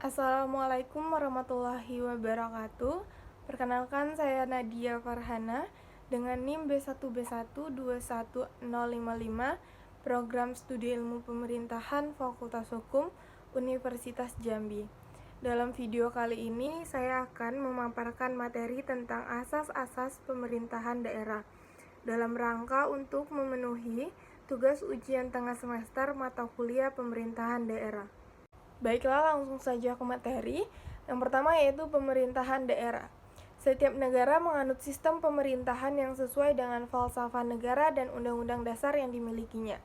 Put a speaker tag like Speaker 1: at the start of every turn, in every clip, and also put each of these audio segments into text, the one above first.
Speaker 1: Assalamualaikum warahmatullahi wabarakatuh. Perkenalkan, saya Nadia Farhana dengan NIM B1B1 21055, Program Studi Ilmu Pemerintahan Fakultas Hukum Universitas Jambi. Dalam video kali ini, saya akan memaparkan materi tentang asas-asas pemerintahan daerah dalam rangka untuk memenuhi tugas ujian tengah semester mata kuliah pemerintahan daerah. Baiklah, langsung saja ke materi. Yang pertama yaitu pemerintahan daerah. Setiap negara menganut sistem pemerintahan yang sesuai dengan falsafah negara dan undang-undang dasar yang dimilikinya.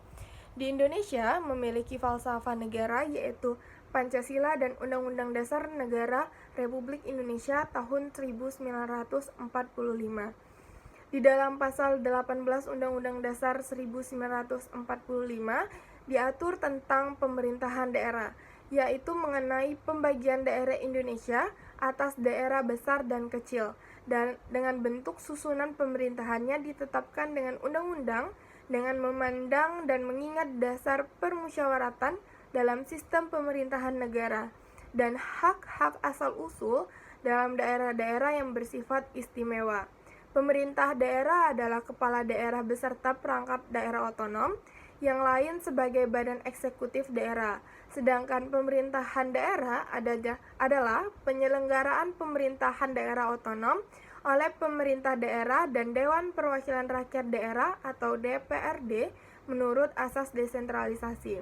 Speaker 1: Di Indonesia memiliki falsafah negara yaitu Pancasila dan Undang-Undang Dasar Negara Republik Indonesia tahun 1945. Di dalam pasal 18 Undang-Undang Dasar 1945 diatur tentang pemerintahan daerah, yaitu mengenai pembagian daerah Indonesia atas daerah besar dan kecil, dan dengan bentuk susunan pemerintahannya ditetapkan dengan undang-undang dengan memandang dan mengingat dasar permusyawaratan dalam sistem pemerintahan negara dan hak-hak asal-usul dalam daerah-daerah yang bersifat istimewa. Pemerintah daerah adalah kepala daerah beserta perangkat daerah otonom, yang lain sebagai badan eksekutif daerah. Sedangkan pemerintahan daerah adalah penyelenggaraan pemerintahan daerah otonom oleh pemerintah daerah dan Dewan Perwakilan Rakyat Daerah atau DPRD menurut asas desentralisasi.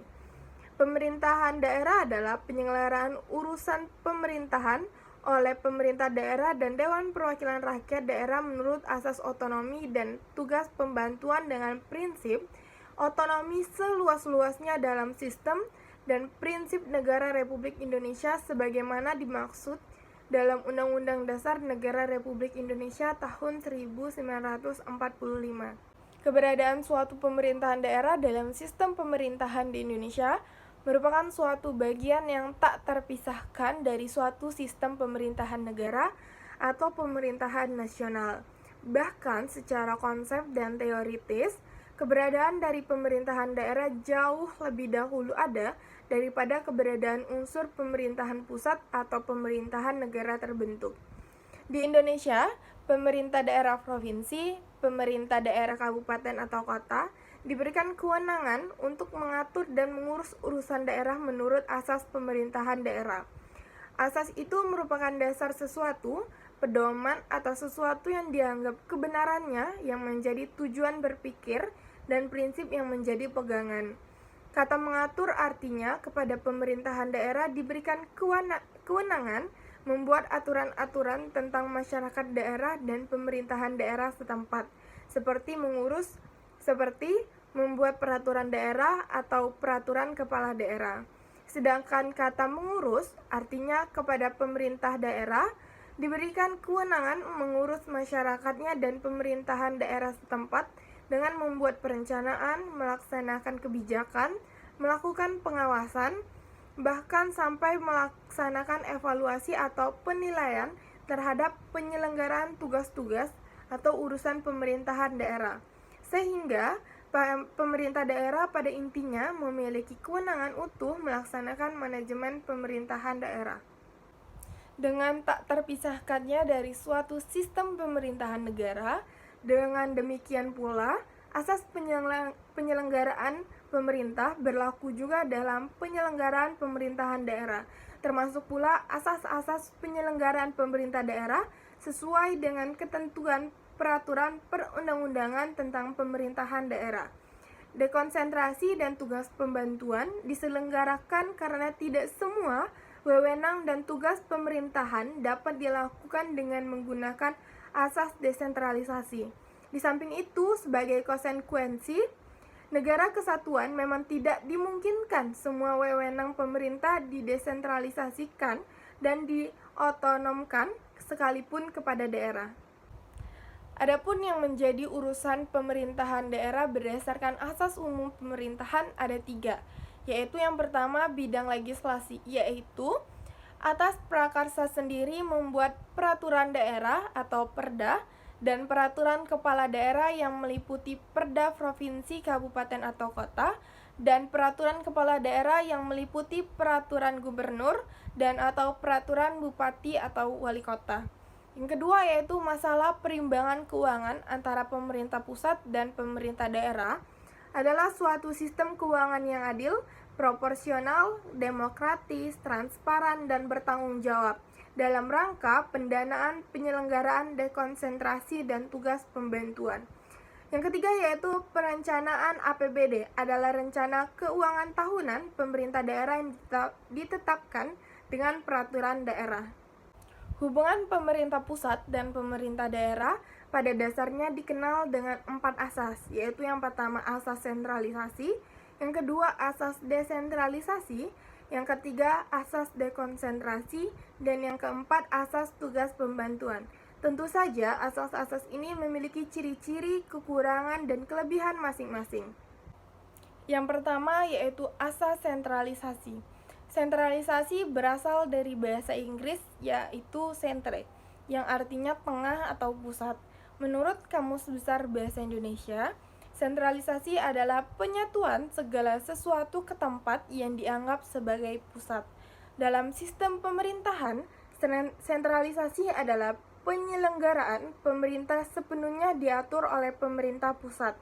Speaker 1: Pemerintahan daerah adalah penyelenggaraan urusan pemerintahan oleh pemerintah daerah dan Dewan Perwakilan Rakyat Daerah menurut asas otonomi dan tugas pembantuan dengan prinsip otonomi seluas-luasnya dalam sistem dan prinsip negara Republik Indonesia sebagaimana dimaksud dalam Undang-Undang Dasar Negara Republik Indonesia tahun 1945. Keberadaan suatu pemerintahan daerah dalam sistem pemerintahan di Indonesia merupakan suatu bagian yang tak terpisahkan dari suatu sistem pemerintahan negara atau pemerintahan nasional. Bahkan secara konsep dan teoritis, keberadaan dari pemerintahan daerah jauh lebih dahulu ada daripada keberadaan unsur pemerintahan pusat atau pemerintahan negara terbentuk. Di Indonesia, pemerintah daerah provinsi, pemerintah daerah kabupaten atau kota diberikan kewenangan untuk mengatur dan mengurus urusan daerah menurut asas pemerintahan daerah. Asas itu merupakan dasar sesuatu, pedoman atau sesuatu yang dianggap kebenarannya yang menjadi tujuan berpikir dan prinsip yang menjadi pegangan. Kata mengatur artinya kepada pemerintahan daerah diberikan kewenangan membuat aturan-aturan tentang masyarakat daerah dan pemerintahan daerah setempat, seperti membuat peraturan daerah atau peraturan kepala daerah. Sedangkan kata mengurus artinya kepada pemerintah daerah diberikan kewenangan mengurus masyarakatnya dan pemerintahan daerah setempat dengan membuat perencanaan, melaksanakan kebijakan, melakukan pengawasan, bahkan sampai melaksanakan evaluasi atau penilaian terhadap penyelenggaraan tugas-tugas atau urusan pemerintahan daerah. Sehingga pemerintah daerah pada intinya memiliki kewenangan utuh melaksanakan manajemen pemerintahan daerah. Dengan tak terpisahkannya dari suatu sistem pemerintahan negara, dengan demikian pula asas penyelenggaraan pemerintah berlaku juga dalam penyelenggaraan pemerintahan daerah, termasuk pula asas-asas penyelenggaraan pemerintah daerah sesuai dengan ketentuan peraturan perundang-undangan tentang pemerintahan daerah. Dekonsentrasi dan tugas pembantuan diselenggarakan karena tidak semua wewenang dan tugas pemerintahan dapat dilakukan dengan menggunakan asas desentralisasi. Di samping itu, sebagai konsekuensi, negara kesatuan memang tidak dimungkinkan semua wewenang pemerintah didesentralisasikan dan diotonomkan sekalipun kepada daerah. Adapun yang menjadi urusan pemerintahan daerah berdasarkan asas umum pemerintahan ada 3, yaitu yang pertama bidang legislasi, yaitu atas prakarsa sendiri membuat peraturan daerah atau perda dan peraturan kepala daerah yang meliputi perda provinsi, kabupaten atau kota dan peraturan kepala daerah yang meliputi peraturan gubernur dan atau peraturan bupati atau wali kota. Yang kedua yaitu masalah perimbangan keuangan antara pemerintah pusat dan pemerintah daerah adalah suatu sistem keuangan yang adil, proporsional, demokratis, transparan, dan bertanggung jawab dalam rangka pendanaan penyelenggaraan dekonsentrasi dan tugas pembantuan. Yang ketiga yaitu perencanaan APBD adalah rencana keuangan tahunan pemerintah daerah yang ditetapkan dengan peraturan daerah. Hubungan pemerintah pusat dan pemerintah daerah pada dasarnya dikenal dengan 4 asas, yaitu yang pertama asas sentralisasi, yang kedua asas desentralisasi, yang ketiga asas dekonsentrasi, dan yang keempat asas tugas pembantuan. Tentu saja, asas-asas ini memiliki ciri-ciri, kekurangan, dan kelebihan masing-masing. Yang pertama yaitu asas sentralisasi. Sentralisasi berasal dari bahasa Inggris yaitu centre, yang artinya tengah atau pusat. Menurut Kamus Besar Bahasa Indonesia, sentralisasi adalah penyatuan segala sesuatu ke tempat yang dianggap sebagai pusat. Dalam sistem pemerintahan, sentralisasi adalah penyelenggaraan pemerintah sepenuhnya diatur oleh pemerintah pusat.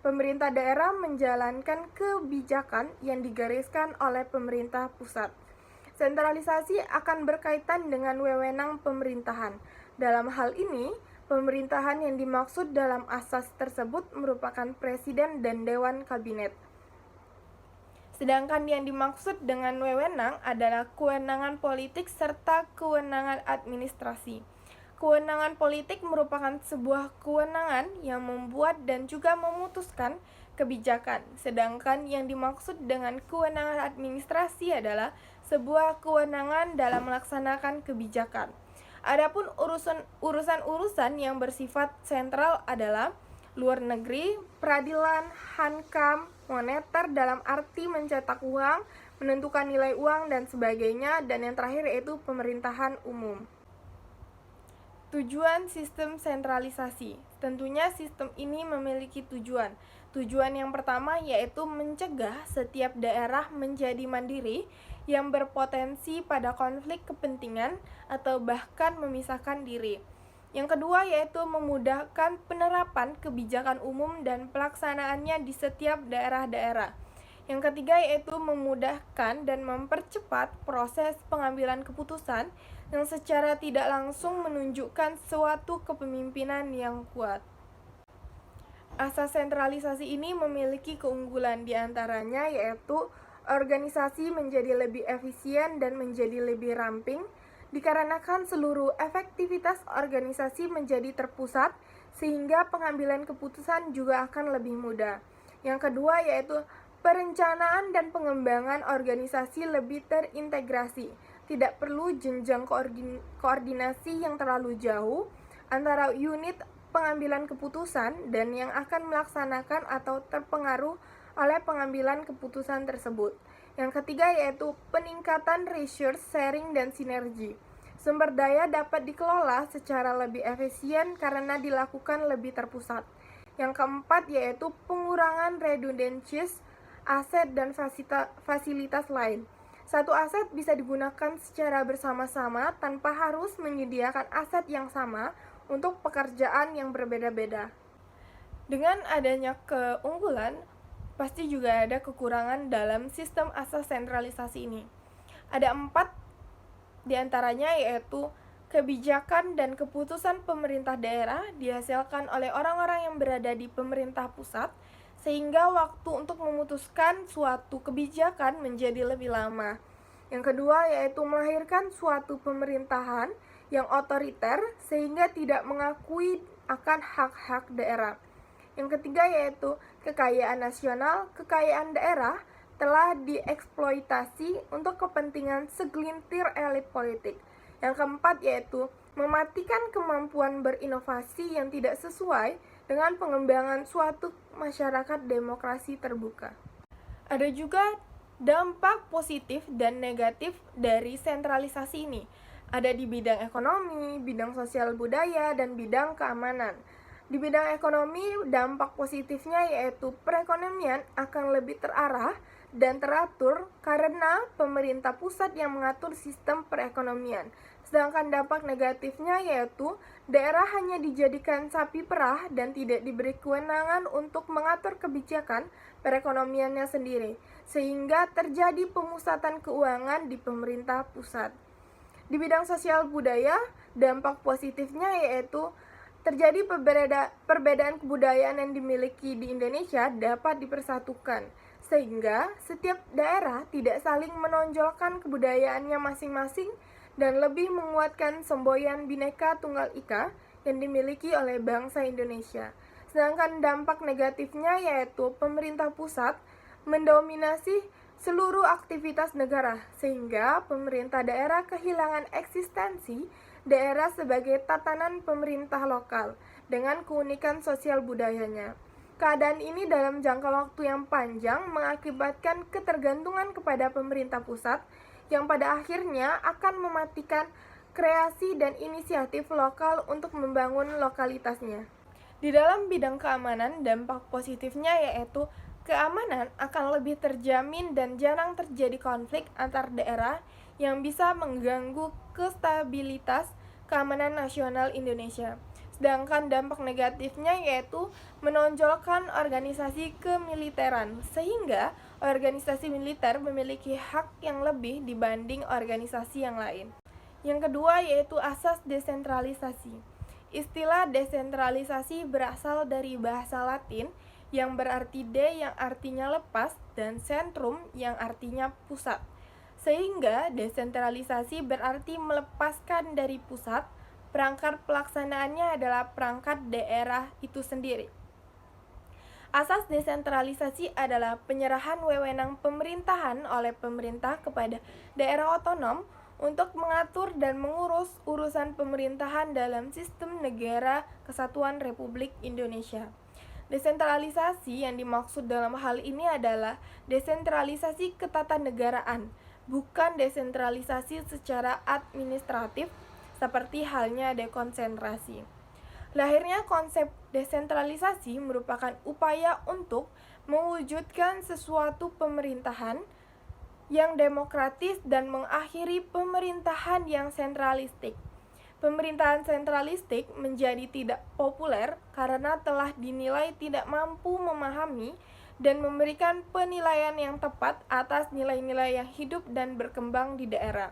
Speaker 1: Pemerintah daerah menjalankan kebijakan yang digariskan oleh pemerintah pusat. Sentralisasi akan berkaitan dengan wewenang pemerintahan. Dalam hal ini, pemerintahan yang dimaksud dalam asas tersebut merupakan presiden dan dewan kabinet. Sedangkan yang dimaksud dengan wewenang adalah kewenangan politik serta kewenangan administrasi. Kewenangan politik merupakan sebuah kewenangan yang membuat dan juga memutuskan kebijakan, sedangkan yang dimaksud dengan kewenangan administrasi adalah sebuah kewenangan dalam melaksanakan kebijakan. Adapun urusan-urusan yang bersifat sentral adalah luar negeri, peradilan, hankam, moneter dalam arti mencetak uang, menentukan nilai uang, dan sebagainya, dan yang terakhir yaitu pemerintahan umum. Tujuan sistem sentralisasi. Tentunya sistem ini memiliki tujuan. Tujuan yang pertama yaitu mencegah setiap daerah menjadi mandiri yang berpotensi pada konflik kepentingan atau bahkan memisahkan diri. Yang kedua yaitu memudahkan penerapan kebijakan umum dan pelaksanaannya di setiap daerah-daerah. Yang ketiga yaitu memudahkan dan mempercepat proses pengambilan keputusan yang secara tidak langsung menunjukkan suatu kepemimpinan yang kuat. Asas sentralisasi ini memiliki keunggulan diantaranya yaitu organisasi menjadi lebih efisien dan menjadi lebih ramping, dikarenakan seluruh efektivitas organisasi menjadi terpusat sehingga pengambilan keputusan juga akan lebih mudah. Yang kedua yaitu perencanaan dan pengembangan organisasi lebih terintegrasi. Tidak perlu jenjang koordinasi yang terlalu jauh antara unit pengambilan keputusan dan yang akan melaksanakan atau terpengaruh oleh pengambilan keputusan tersebut. Yang ketiga yaitu peningkatan resource sharing dan sinergi. Sumber daya dapat dikelola secara lebih efisien karena dilakukan lebih terpusat. Yang keempat yaitu pengurangan redundancies aset dan fasilitas lain. Satu aset bisa digunakan secara bersama-sama tanpa harus menyediakan aset yang sama untuk pekerjaan yang berbeda-beda. Dengan adanya keunggulan, pasti juga ada kekurangan dalam sistem asas sentralisasi ini. Ada 4 diantaranya yaitu kebijakan dan keputusan pemerintah daerah dihasilkan oleh orang-orang yang berada di pemerintah pusat, sehingga waktu untuk memutuskan suatu kebijakan menjadi lebih lama. Yang kedua yaitu melahirkan suatu pemerintahan yang otoriter sehingga tidak mengakui akan hak-hak daerah. Yang ketiga yaitu kekayaan nasional, kekayaan daerah telah dieksploitasi untuk kepentingan segelintir elit politik. Yang keempat yaitu mematikan kemampuan berinovasi yang tidak sesuai dengan pengembangan suatu masyarakat demokrasi terbuka. Ada juga dampak positif dan negatif dari sentralisasi ini. Ada di bidang ekonomi, bidang sosial budaya, dan bidang keamanan. Di bidang ekonomi, dampak positifnya yaitu perekonomian akan lebih terarah dan teratur karena pemerintah pusat yang mengatur sistem perekonomian. Sedangkan dampak negatifnya yaitu daerah hanya dijadikan sapi perah dan tidak diberi kewenangan untuk mengatur kebijakan perekonomiannya sendiri, sehingga terjadi pemusatan keuangan di pemerintah pusat. Di bidang sosial budaya, dampak positifnya yaitu terjadi perbedaan kebudayaan yang dimiliki di Indonesia dapat dipersatukan, sehingga setiap daerah tidak saling menonjolkan kebudayaannya masing-masing dan lebih menguatkan semboyan Bhinneka Tunggal Ika yang dimiliki oleh bangsa Indonesia. Sedangkan dampak negatifnya yaitu pemerintah pusat mendominasi seluruh aktivitas negara, sehingga pemerintah daerah kehilangan eksistensi daerah sebagai tatanan pemerintah lokal dengan keunikan sosial budayanya. Keadaan ini dalam jangka waktu yang panjang mengakibatkan ketergantungan kepada pemerintah pusat yang pada akhirnya akan mematikan kreasi dan inisiatif lokal untuk membangun lokalitasnya. Di dalam bidang keamanan, dampak positifnya yaitu keamanan akan lebih terjamin dan jarang terjadi konflik antar daerah yang bisa mengganggu kestabilitas keamanan nasional Indonesia. Sedangkan dampak negatifnya yaitu menonjolkan organisasi kemiliteran, sehingga organisasi militer memiliki hak yang lebih dibanding organisasi yang lain. Yang kedua yaitu asas desentralisasi. Istilah desentralisasi berasal dari bahasa Latin yang berarti de yang artinya lepas dan sentrum yang artinya pusat. Sehingga desentralisasi berarti melepaskan dari pusat, perangkat pelaksanaannya adalah perangkat daerah itu sendiri. Asas desentralisasi adalah penyerahan wewenang pemerintahan oleh pemerintah kepada daerah otonom untuk mengatur dan mengurus urusan pemerintahan dalam sistem negara kesatuan Republik Indonesia. Desentralisasi yang dimaksud dalam hal ini adalah desentralisasi ketatanegaraan, bukan desentralisasi secara administratif seperti halnya dekonsentrasi. Lahirnya konsep desentralisasi merupakan upaya untuk mewujudkan sesuatu pemerintahan yang demokratis dan mengakhiri pemerintahan yang sentralistik. Pemerintahan sentralistik menjadi tidak populer karena telah dinilai tidak mampu memahami dan memberikan penilaian yang tepat atas nilai-nilai yang hidup dan berkembang di daerah.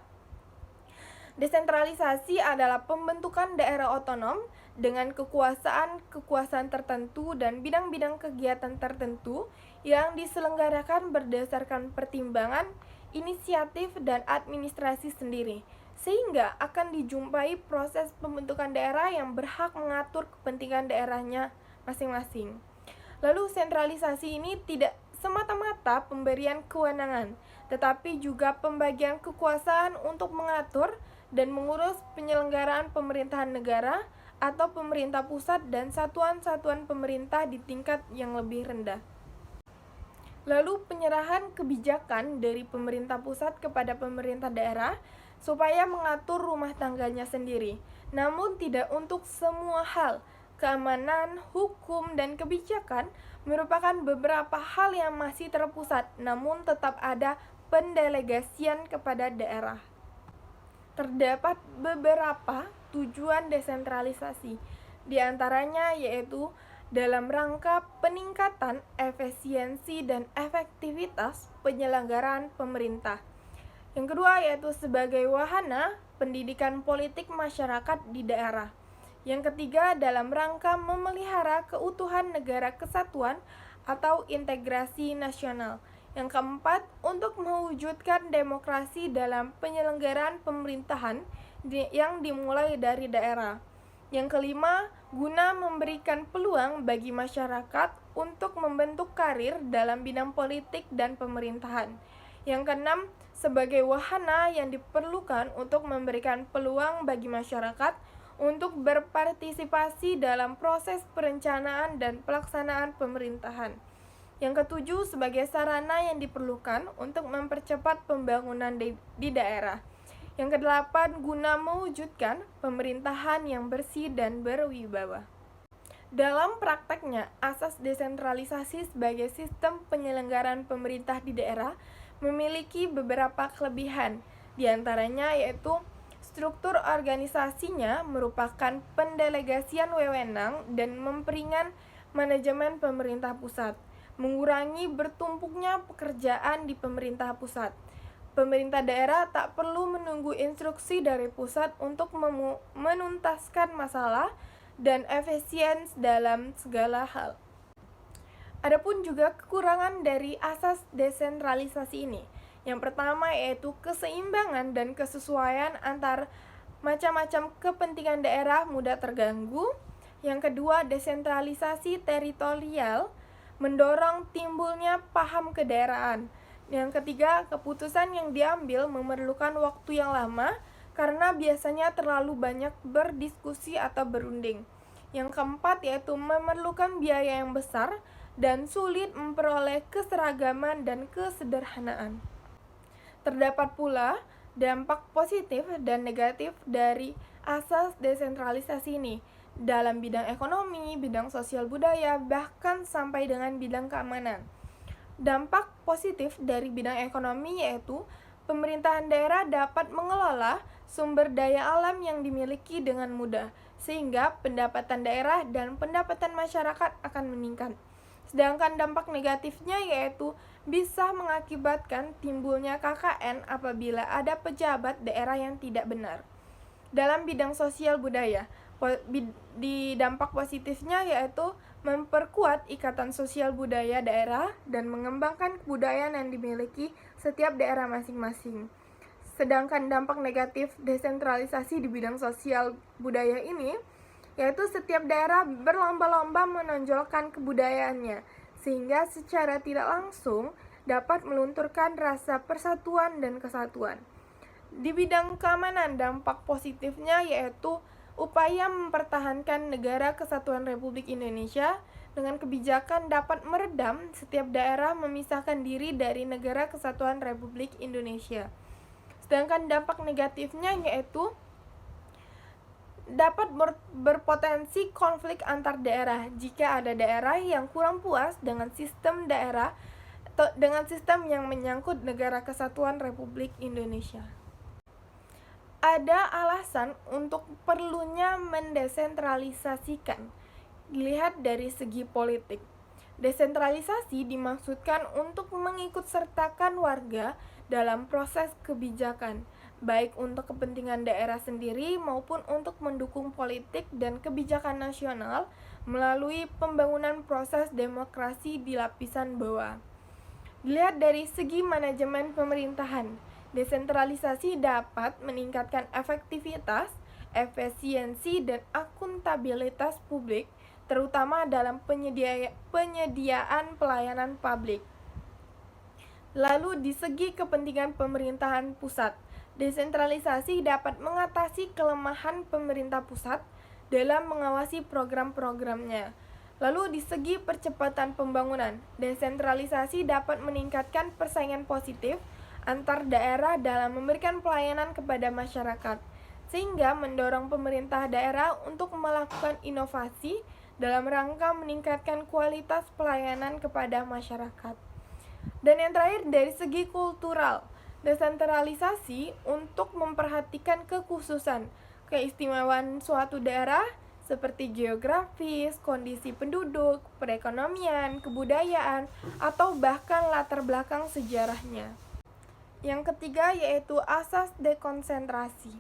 Speaker 1: Desentralisasi adalah pembentukan daerah otonom dengan kekuasaan tertentu dan bidang-bidang kegiatan tertentu yang diselenggarakan berdasarkan pertimbangan, inisiatif, dan administrasi sendiri, sehingga akan dijumpai proses pembentukan daerah yang berhak mengatur kepentingan daerahnya masing-masing. Lalu sentralisasi ini tidak semata-mata pemberian kewenangan, tetapi juga pembagian kekuasaan untuk mengatur dan mengurus penyelenggaraan pemerintahan negara atau pemerintah pusat dan satuan-satuan pemerintah di tingkat yang lebih rendah. Lalu penyerahan kebijakan dari pemerintah pusat kepada pemerintah daerah supaya mengatur rumah tangganya sendiri, namun tidak untuk semua hal. Keamanan, hukum, dan kebijakan merupakan beberapa hal yang masih terpusat, namun tetap ada pendelegasian kepada daerah. Terdapat beberapa tujuan desentralisasi, di antaranya yaitu dalam rangka peningkatan efisiensi dan efektivitas penyelenggaraan pemerintah. Yang kedua yaitu sebagai wahana pendidikan politik masyarakat di daerah. Yang ketiga dalam rangka memelihara keutuhan negara kesatuan atau integrasi nasional. Yang keempat, untuk mewujudkan demokrasi dalam penyelenggaraan pemerintahan yang dimulai dari daerah. Yang kelima, guna memberikan peluang bagi masyarakat untuk membentuk karir dalam bidang politik dan pemerintahan. Yang keenam, sebagai wahana yang diperlukan untuk memberikan peluang bagi masyarakat untuk berpartisipasi dalam proses perencanaan dan pelaksanaan pemerintahan. Yang ketujuh, sebagai sarana yang diperlukan untuk mempercepat pembangunan di daerah. Yang kedelapan, guna mewujudkan pemerintahan yang bersih dan berwibawa. Dalam prakteknya, asas desentralisasi sebagai sistem penyelenggaraan pemerintah di daerah memiliki beberapa kelebihan, di antaranya yaitu struktur organisasinya merupakan pendelegasian wewenang dan memperingan manajemen pemerintah pusat, mengurangi bertumpuknya pekerjaan di pemerintah pusat. Pemerintah daerah tak perlu menunggu instruksi dari pusat untuk menuntaskan masalah dan efisien dalam segala hal. Adapun juga kekurangan dari asas desentralisasi ini. Yang pertama yaitu keseimbangan dan kesesuaian antar macam-macam kepentingan daerah mudah terganggu. Yang kedua, desentralisasi teritorial mendorong timbulnya paham kedaerahan. Yang ketiga, keputusan yang diambil memerlukan waktu yang lama karena biasanya terlalu banyak berdiskusi atau berunding. Yang keempat yaitu memerlukan biaya yang besar dan sulit memperoleh keseragaman dan kesederhanaan. Terdapat pula dampak positif dan negatif dari asas desentralisasi ini dalam bidang ekonomi, bidang sosial budaya, bahkan sampai dengan bidang keamanan. Dampak positif dari bidang ekonomi yaitu pemerintahan daerah dapat mengelola sumber daya alam yang dimiliki dengan mudah, sehingga pendapatan daerah dan pendapatan masyarakat akan meningkat. Sedangkan dampak negatifnya yaitu bisa mengakibatkan timbulnya KKN apabila ada pejabat daerah yang tidak benar. Dalam bidang sosial budaya, di dampak positifnya yaitu memperkuat ikatan sosial budaya daerah dan mengembangkan kebudayaan yang dimiliki setiap daerah masing-masing. Sedangkan dampak negatif desentralisasi di bidang sosial budaya ini yaitu setiap daerah berlomba-lomba menonjolkan kebudayaannya, sehingga secara tidak langsung dapat melunturkan rasa persatuan dan kesatuan. Di bidang keamanan, dampak positifnya yaitu upaya mempertahankan negara kesatuan Republik Indonesia dengan kebijakan dapat meredam setiap daerah memisahkan diri dari negara kesatuan Republik Indonesia. Sedangkan dampak negatifnya yaitu dapat berpotensi konflik antar daerah jika ada daerah yang kurang puas dengan sistem daerah atau dengan sistem yang menyangkut negara kesatuan Republik Indonesia. Ada alasan untuk perlunya mendesentralisasikan. Dilihat dari segi politik. Desentralisasi dimaksudkan untuk mengikutsertakan warga dalam proses kebijakan, baik untuk kepentingan daerah sendiri maupun untuk mendukung politik dan kebijakan nasional melalui pembangunan proses demokrasi di lapisan bawah. Dilihat dari segi manajemen pemerintahan, desentralisasi dapat meningkatkan efektivitas, efisiensi, dan akuntabilitas publik, terutama dalam penyediaan pelayanan publik. Lalu di segi kepentingan pemerintahan pusat, desentralisasi dapat mengatasi kelemahan pemerintah pusat dalam mengawasi program-programnya. Lalu di segi percepatan pembangunan, desentralisasi dapat meningkatkan persaingan positif antar daerah dalam memberikan pelayanan kepada masyarakat, sehingga mendorong pemerintah daerah untuk melakukan inovasi dalam rangka meningkatkan kualitas pelayanan kepada masyarakat. Dan yang terakhir dari segi kultural, desentralisasi untuk memperhatikan kekhususan, keistimewaan suatu daerah seperti geografis, kondisi penduduk, perekonomian, kebudayaan, atau bahkan latar belakang sejarahnya. Yang ketiga yaitu asas dekonsentrasi.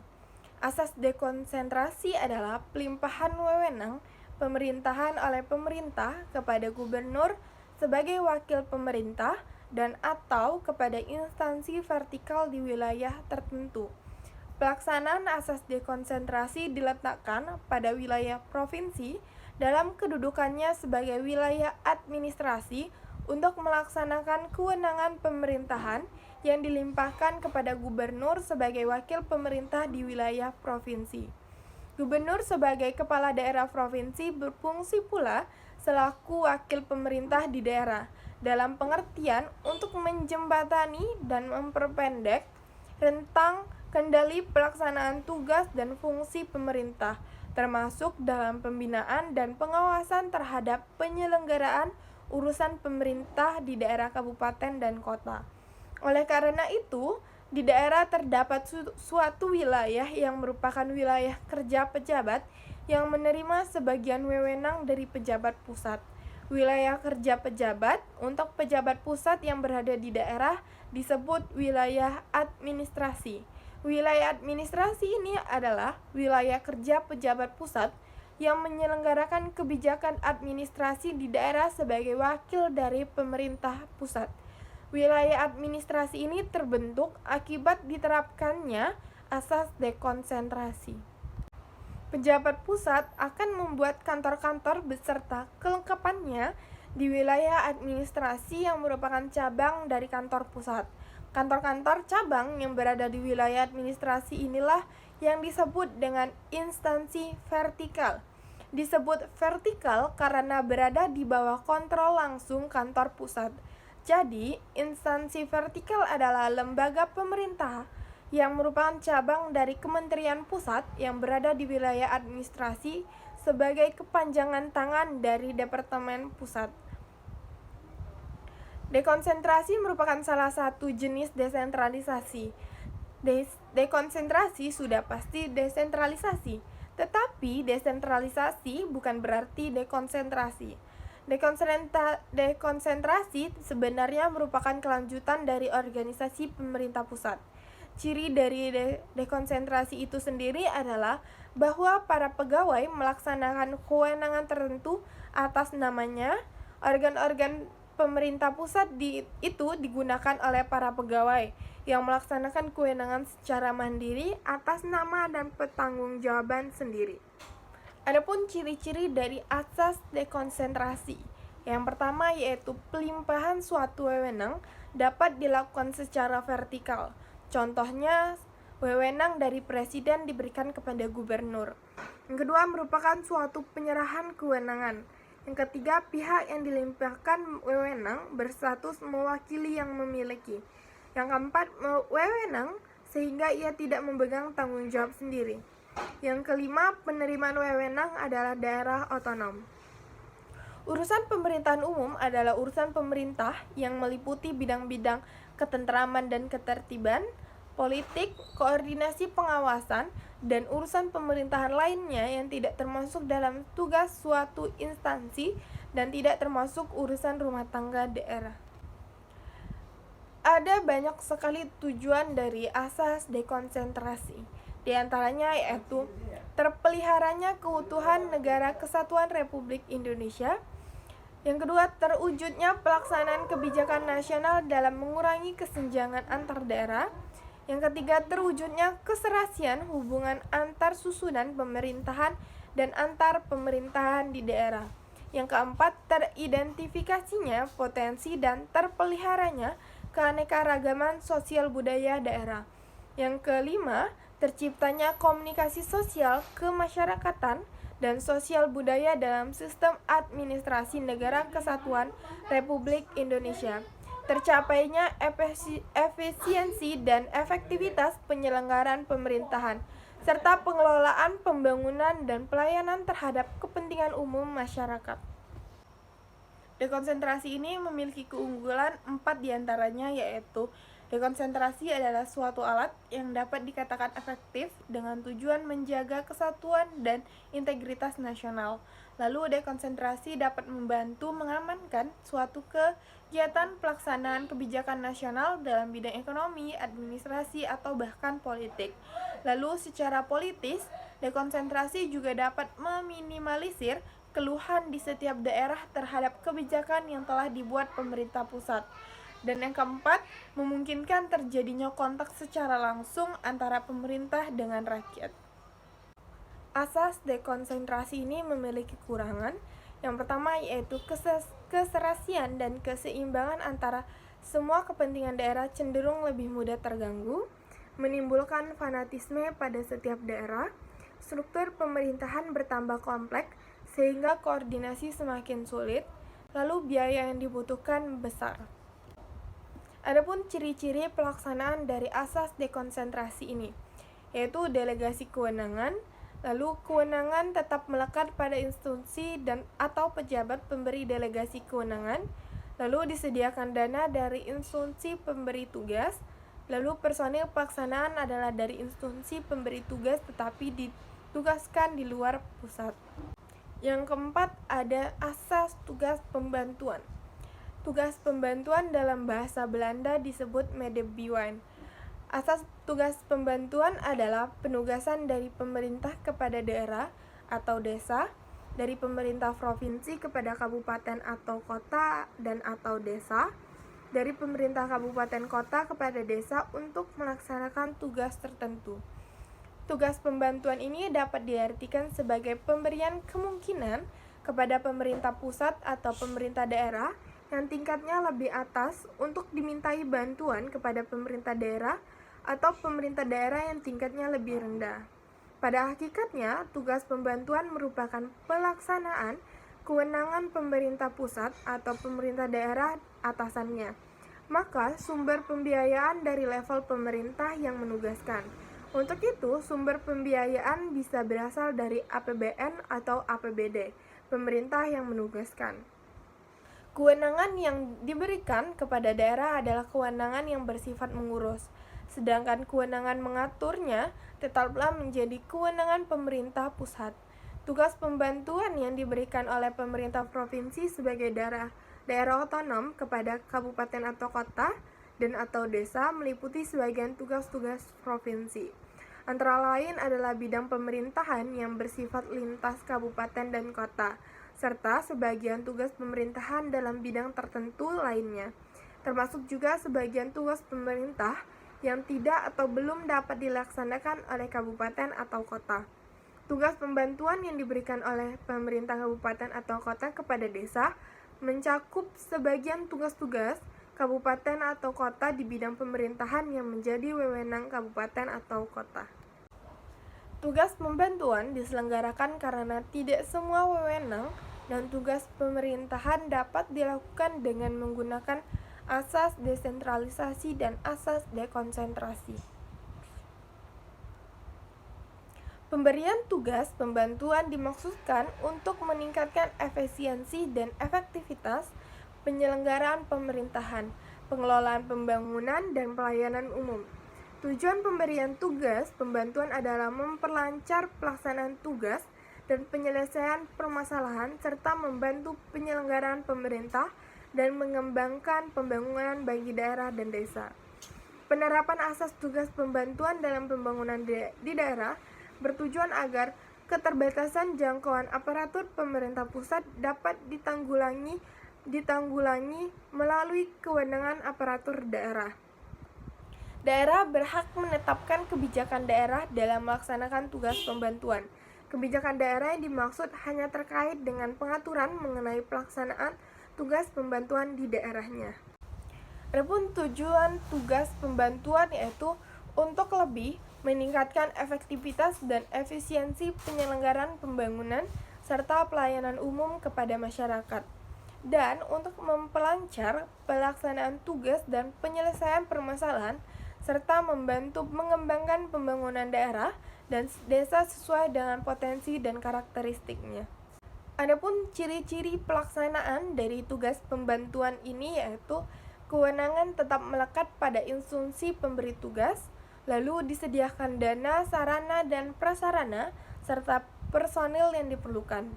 Speaker 1: Asas dekonsentrasi adalah pelimpahan wewenang pemerintahan oleh pemerintah kepada gubernur sebagai wakil pemerintah dan atau kepada instansi vertikal di wilayah tertentu. Pelaksanaan asas dekonsentrasi diletakkan pada wilayah provinsi dalam kedudukannya sebagai wilayah administrasi untuk melaksanakan kewenangan pemerintahan yang dilimpahkan kepada gubernur sebagai wakil pemerintah di wilayah provinsi. Gubernur sebagai kepala daerah provinsi berfungsi pula selaku wakil pemerintah di daerah, dalam pengertian untuk menjembatani dan memperpendek rentang kendali pelaksanaan tugas dan fungsi pemerintah, termasuk dalam pembinaan dan pengawasan terhadap penyelenggaraan urusan pemerintah di daerah kabupaten dan kota. Oleh karena itu, di daerah terdapat suatu wilayah yang merupakan wilayah kerja pejabat yang menerima sebagian wewenang dari pejabat pusat. Wilayah kerja pejabat untuk pejabat pusat yang berada di daerah disebut wilayah administrasi. Wilayah administrasi ini adalah wilayah kerja pejabat pusat yang menyelenggarakan kebijakan administrasi di daerah sebagai wakil dari pemerintah pusat. Wilayah administrasi ini terbentuk akibat diterapkannya asas dekonsentrasi. Pejabat pusat akan membuat kantor-kantor beserta kelengkapannya di wilayah administrasi yang merupakan cabang dari kantor pusat. Kantor-kantor cabang yang berada di wilayah administrasi inilah yang disebut dengan instansi vertikal. Disebut vertikal karena berada di bawah kontrol langsung kantor pusat. Jadi, instansi vertikal adalah lembaga pemerintah yang merupakan cabang dari kementerian pusat yang berada di wilayah administrasi sebagai kepanjangan tangan dari departemen pusat. Dekonsentrasi merupakan salah satu jenis desentralisasi. Dekonsentrasi sudah pasti desentralisasi, tetapi desentralisasi bukan berarti dekonsentrasi. Dekonsentrasi sebenarnya merupakan kelanjutan dari organisasi pemerintah pusat. Ciri dari dekonsentrasi itu sendiri adalah bahwa para pegawai melaksanakan kewenangan tertentu atas namanya. Organ-organ pemerintah pusat itu digunakan oleh para pegawai yang melaksanakan kewenangan secara mandiri atas nama dan pertanggungjawaban sendiri. Adapun ciri-ciri dari asas dekonsentrasi. Yang pertama yaitu pelimpahan suatu wewenang dapat dilakukan secara vertikal. Contohnya, wewenang dari presiden diberikan kepada gubernur. Yang kedua merupakan suatu penyerahan kewenangan. Yang ketiga, pihak yang dilimpahkan wewenang berstatus mewakili yang memiliki. Yang keempat, wewenang sehingga ia tidak memegang tanggung jawab sendiri. Yang kelima, penerimaan wewenang adalah daerah otonom. Urusan pemerintahan umum adalah urusan pemerintah yang meliputi bidang-bidang ketentraman dan ketertiban, politik, koordinasi pengawasan, dan urusan pemerintahan lainnya yang tidak termasuk dalam tugas suatu instansi dan tidak termasuk urusan rumah tangga daerah. Ada banyak sekali tujuan dari asas dekonsentrasi. Di antaranya yaitu terpeliharanya keutuhan Negara Kesatuan Republik Indonesia. Yang kedua, terwujudnya pelaksanaan kebijakan nasional dalam mengurangi kesenjangan antar daerah. Yang ketiga, terwujudnya keserasian hubungan antar susunan pemerintahan dan antar pemerintahan di daerah. Yang keempat, teridentifikasinya potensi dan terpeliharanya keanekaragaman sosial budaya daerah. Yang kelima, terciptanya komunikasi sosial kemasyarakatan dan sosial budaya dalam sistem administrasi Negara Kesatuan Republik Indonesia. Tercapainya efisiensi dan efektivitas penyelenggaraan pemerintahan, serta pengelolaan pembangunan dan pelayanan terhadap kepentingan umum masyarakat. Dekonsentrasi ini memiliki keunggulan 4 diantaranya, yaitu dekonsentrasi adalah suatu alat yang dapat dikatakan efektif dengan tujuan menjaga kesatuan dan integritas nasional. Lalu dekonsentrasi dapat membantu mengamankan suatu kegiatan pelaksanaan kebijakan nasional dalam bidang ekonomi, administrasi, atau bahkan politik. Lalu secara politis, dekonsentrasi juga dapat meminimalisir keluhan di setiap daerah terhadap kebijakan yang telah dibuat pemerintah pusat. Dan yang keempat, memungkinkan terjadinya kontak secara langsung antara pemerintah dengan rakyat. Asas dekonsentrasi ini memiliki kekurangan. Yang pertama yaitu keserasian dan keseimbangan antara semua kepentingan daerah cenderung lebih mudah terganggu, menimbulkan fanatisme pada setiap daerah, struktur pemerintahan bertambah kompleks sehingga koordinasi semakin sulit, lalu biaya yang dibutuhkan besar. Adapun ciri-ciri pelaksanaan dari asas dekonsentrasi ini, yaitu delegasi kewenangan, Lalu kewenangan tetap melekat pada institusi dan atau pejabat pemberi delegasi kewenangan. Lalu disediakan dana dari instansi pemberi tugas. Lalu personil pelaksanaan adalah dari instansi pemberi tugas tetapi ditugaskan di luar pusat. Yang keempat ada asas tugas pembantuan. Tugas pembantuan dalam bahasa Belanda disebut medebuin. Asas tugas pembantuan adalah penugasan dari pemerintah kepada daerah atau desa, dari pemerintah provinsi kepada kabupaten atau kota dan atau desa, dari pemerintah kabupaten kota kepada desa untuk melaksanakan tugas tertentu. Tugas pembantuan ini dapat diartikan sebagai pemberian kemungkinan kepada pemerintah pusat atau pemerintah daerah yang tingkatnya lebih atas untuk dimintai bantuan kepada pemerintah daerah atau pemerintah daerah yang tingkatnya lebih rendah. Pada hakikatnya, tugas pembantuan merupakan pelaksanaan kewenangan pemerintah pusat atau pemerintah daerah atasannya. Maka, sumber pembiayaan dari level pemerintah yang menugaskan. Untuk itu, sumber pembiayaan bisa berasal dari APBN atau APBD, pemerintah yang menugaskan. Kewenangan yang diberikan kepada daerah adalah kewenangan yang bersifat mengurus. Sedangkan kewenangan mengaturnya tetaplah menjadi kewenangan pemerintah pusat. Tugas pembantuan yang diberikan oleh pemerintah provinsi sebagai daerah otonom kepada kabupaten atau kota dan atau desa meliputi sebagian tugas-tugas provinsi. Antara lain adalah bidang pemerintahan yang bersifat lintas kabupaten dan kota, serta sebagian tugas pemerintahan dalam bidang tertentu lainnya, termasuk juga sebagian tugas pemerintah yang tidak atau belum dapat dilaksanakan oleh kabupaten atau kota. Tugas pembantuan yang diberikan oleh pemerintah kabupaten atau kota kepada desa mencakup sebagian tugas-tugas kabupaten atau kota di bidang pemerintahan yang menjadi wewenang kabupaten atau kota. Tugas pembantuan diselenggarakan karena tidak semua wewenang dan tugas pemerintahan dapat dilakukan dengan menggunakan asas desentralisasi dan asas dekonsentrasi. Pemberian tugas pembantuan dimaksudkan untuk meningkatkan efisiensi dan efektivitas penyelenggaraan pemerintahan, pengelolaan pembangunan, dan pelayanan umum. Tujuan pemberian tugas pembantuan adalah memperlancar pelaksanaan tugas dan penyelesaian permasalahan serta membantu penyelenggaraan pemerintah dan mengembangkan pembangunan bagi daerah dan desa. Penerapan asas tugas pembantuan dalam pembangunan di daerah bertujuan agar keterbatasan jangkauan aparatur pemerintah pusat dapat ditanggulangi melalui kewenangan aparatur daerah. Daerah berhak menetapkan kebijakan daerah dalam melaksanakan tugas pembantuan. Kebijakan daerah yang dimaksud hanya terkait dengan pengaturan mengenai pelaksanaan tugas pembantuan di daerahnya. Adapun tujuan tugas pembantuan yaitu untuk lebih meningkatkan efektivitas dan efisiensi penyelenggaraan pembangunan serta pelayanan umum kepada masyarakat, dan untuk memperlancar pelaksanaan tugas dan penyelesaian permasalahan serta membantu mengembangkan pembangunan daerah dan desa sesuai dengan potensi dan karakteristiknya. Adapun ciri-ciri pelaksanaan dari tugas pembantuan ini yaitu kewenangan tetap melekat pada instansi pemberi tugas, lalu disediakan dana, sarana, dan prasarana, serta personil yang diperlukan.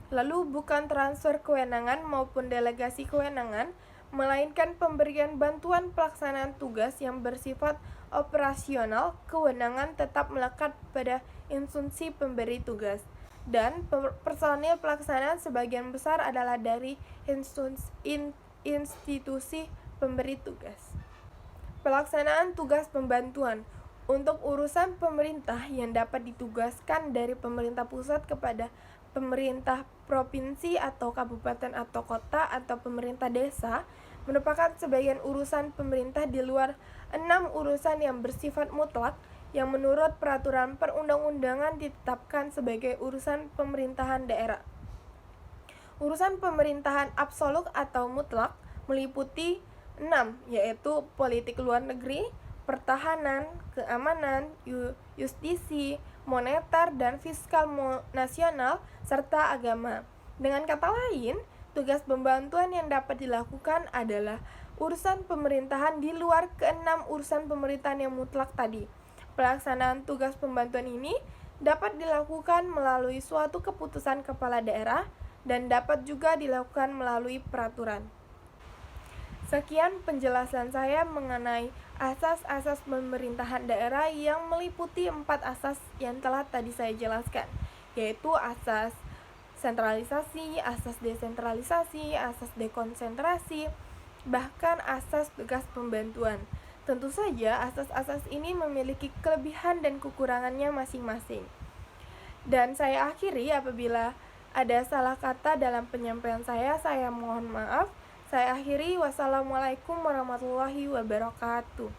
Speaker 1: Lalu bukan transfer kewenangan maupun delegasi kewenangan, melainkan pemberian bantuan pelaksanaan tugas yang bersifat operasional. Kewenangan tetap melekat pada instansi pemberi tugas, dan personil pelaksanaan sebagian besar adalah dari institusi pemberi tugas. Pelaksanaan tugas pembantuan untuk urusan pemerintah yang dapat ditugaskan dari pemerintah pusat kepada pemerintah provinsi atau kabupaten atau kota atau pemerintah desa merupakan sebagian urusan pemerintah di luar 6 urusan yang bersifat mutlak yang menurut peraturan perundang-undangan ditetapkan sebagai urusan pemerintahan daerah. Urusan pemerintahan absolut atau mutlak meliputi 6, yaitu politik luar negeri, pertahanan, keamanan, justisi, moneter, dan fiskal nasional, serta agama. Dengan kata lain, tugas pembantuan yang dapat dilakukan adalah urusan pemerintahan di luar keenam urusan pemerintahan yang mutlak tadi. Pelaksanaan tugas pembantuan ini dapat dilakukan melalui suatu keputusan kepala daerah dan dapat juga dilakukan melalui peraturan. Sekian penjelasan saya mengenai asas-asas pemerintahan daerah yang meliputi 4 asas yang telah tadi saya jelaskan, yaitu asas sentralisasi, asas desentralisasi, asas dekonsentrasi, bahkan asas tugas pembantuan. Tentu saja asas-asas ini memiliki kelebihan dan kekurangannya masing-masing. Dan saya akhiri, apabila ada salah kata dalam penyampaian saya mohon maaf. Saya akhiri, wassalamualaikum warahmatullahi wabarakatuh.